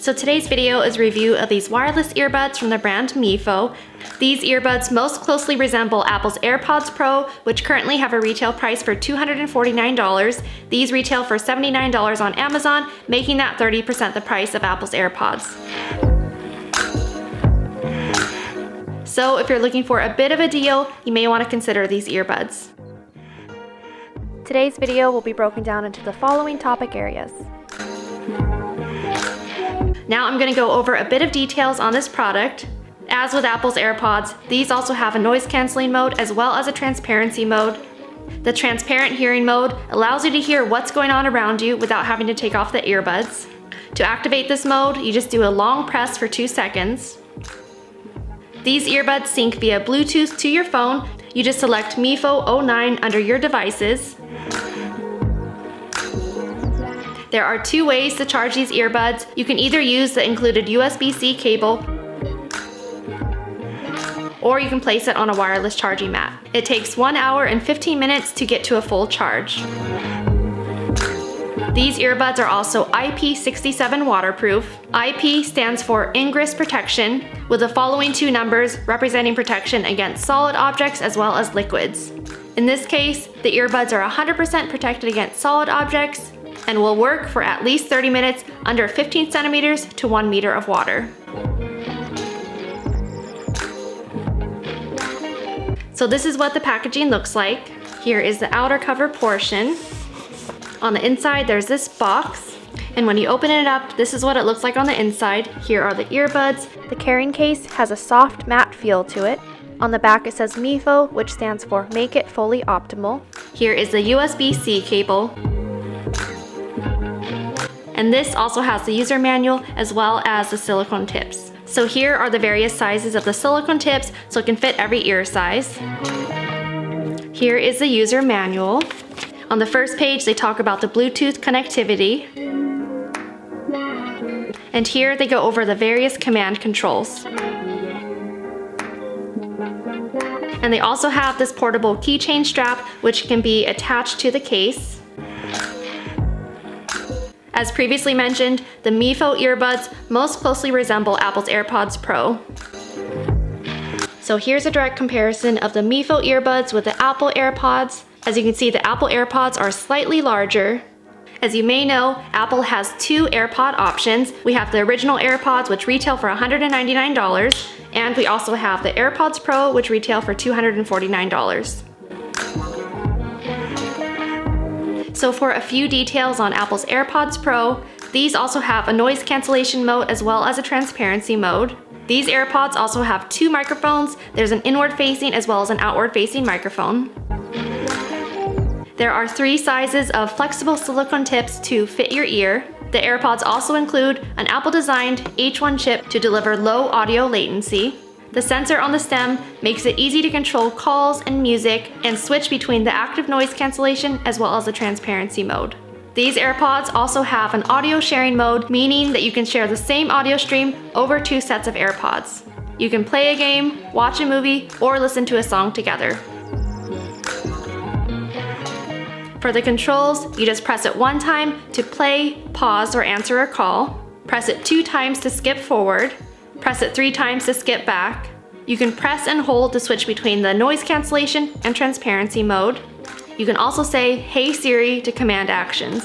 So today's video is a review of these wireless earbuds from the brand MiFo. These earbuds most closely resemble Apple's AirPods Pro, which currently have a retail price for $249. These retail for $79 on Amazon, making that 30% the price of Apple's AirPods. So if you're looking for a bit of a deal, you may want to consider these earbuds. Today's video will be broken down into the following topic areas. Now I'm going to go over a bit of details on this product. As with Apple's AirPods, these also have a noise canceling mode as well as a transparency mode. The transparent hearing mode allows you to hear what's going on around you without having to take off the earbuds. To activate this mode, you just do a long press for 2 seconds. These earbuds sync via Bluetooth to your phone. You just select MiFo 09 under your devices. There are 2 ways to charge these earbuds. You can either use the included USB-C cable, or you can place it on a wireless charging mat. It takes 1 hour and 15 minutes to get to a full charge. These earbuds are also IP67 waterproof. IP stands for Ingress Protection, with the following 2 numbers representing protection against solid objects as well as liquids. In this case, the earbuds are 100% protected against solid objects and will work for at least 30 minutes under 15 centimeters to 1 meter of water. So this is what the packaging looks like. Here is the outer cover portion. On the inside, there's this box, and when you open it up, this is what it looks like on the inside. Here are the earbuds. The carrying case has a soft matte feel to it. On the back it says MiFo, which stands for Make It Fully Optimal. Here is the USB-C cable. And this also has the user manual as well as the silicone tips. So here are the various sizes of the silicone tips, so it can fit every ear size. Here is the user manual. On the first page, they talk about the Bluetooth connectivity. And here they go over the various command controls. And they also have this portable keychain strap, which can be attached to the case. As previously mentioned, the MiFo earbuds most closely resemble Apple's AirPods Pro. So here's a direct comparison of the MiFo earbuds with the Apple AirPods. As you can see, the Apple AirPods are slightly larger. As you may know, Apple has 2 AirPod options. We have the original AirPods, which retail for $199, and we also have the AirPods Pro, which retail for $249. So for a few details on Apple's AirPods Pro, these also have a noise cancellation mode as well as a transparency mode. These AirPods also have 2 microphones. There's an inward facing as well as an outward facing microphone. There are 3 sizes of flexible silicone tips to fit your ear. The AirPods also include an Apple-designed H1 chip to deliver low audio latency. The sensor on the stem makes it easy to control calls and music and switch between the active noise cancellation as well as the transparency mode. These AirPods also have an audio sharing mode, meaning that you can share the same audio stream over 2 sets of AirPods. You can play a game, watch a movie, or listen to a song together. For the controls, you just press it 1 time to play, pause, or answer a call. Press it 2 times to skip forward. Press it 3 times to skip back. You can press and hold to switch between the noise cancellation and transparency mode. You can also say, "Hey Siri" to command actions.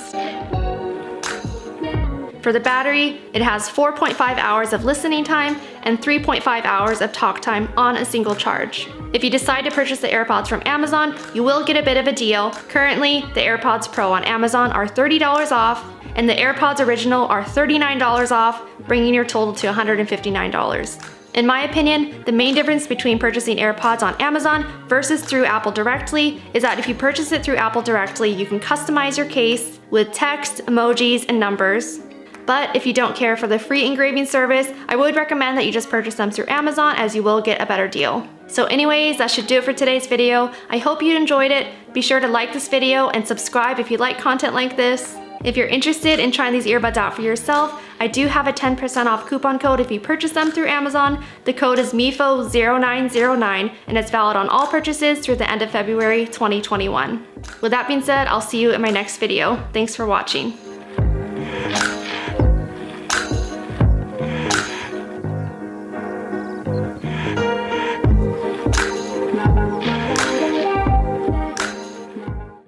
For the battery, it has 4.5 hours of listening time and 3.5 hours of talk time on a single charge. If you decide to purchase the AirPods from Amazon, you will get a bit of a deal. Currently, the AirPods Pro on Amazon are $30 off, and the AirPods Original are $39 off, bringing your total to $159. In my opinion, the main difference between purchasing AirPods on Amazon versus through Apple directly is that if you purchase it through Apple directly, you can customize your case with text, emojis, and numbers. But if you don't care for the free engraving service, I would recommend that you just purchase them through Amazon, as you will get a better deal. So anyways, that should do it for today's video. I hope you enjoyed it. Be sure to like this video and subscribe if you like content like this. If you're interested in trying these earbuds out for yourself, I do have a 10% off coupon code if you purchase them through Amazon. The code is MiFo0909, and it's valid on all purchases through the end of February 2021. With that being said, I'll see you in my next video. Thanks for watching.